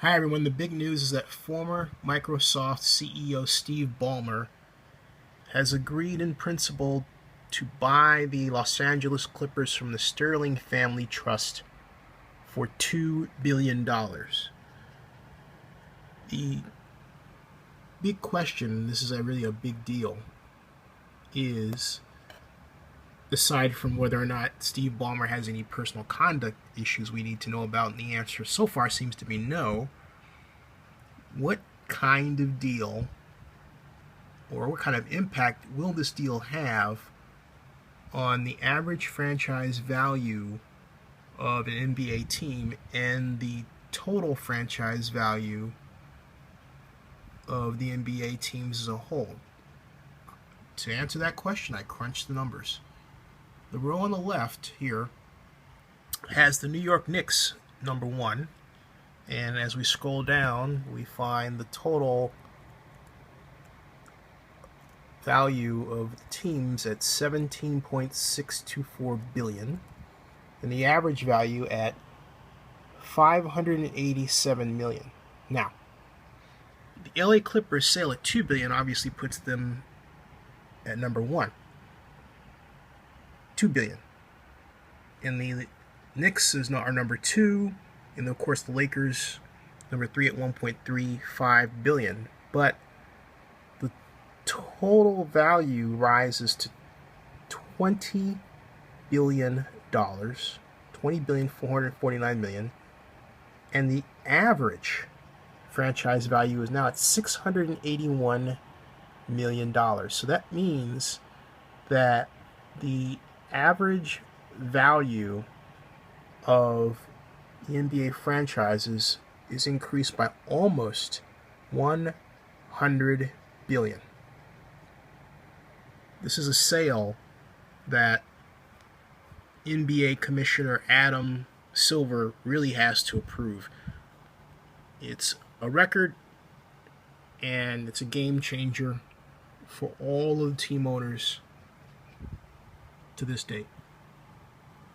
Hi everyone, the big news is that former Microsoft CEO Steve Ballmer has agreed in principle to buy the Los Angeles Clippers from the Sterling Family Trust for $2 billion. The big question, this is really a big deal, is aside from whether or not Steve Ballmer has any personal conduct issues we need to know about, and the answer so far seems to be no, what kind of deal or what kind of impact will this deal have on the average franchise value of an NBA team and the total franchise value of the NBA teams as a whole? To answer that question, I crunched the numbers. The row on the left here has the New York Knicks number one, and as we scroll down, we find the total value of the teams at $17.624 billion, and the average value at $587 million. Now, the LA Clippers sale at $2 billion obviously puts them at number one. $2 billion. And the Knicks are number two, and of course the Lakers number three at $1.35 billion. But the total value rises to $20 billion, $20,449 million, and the average franchise value is now at $681 million. So that means that the average value of the NBA franchises is increased by almost $100 billion. This is a sale that NBA Commissioner Adam Silver really has to approve. It's a record, and it's a game changer for all of the team owners to this date.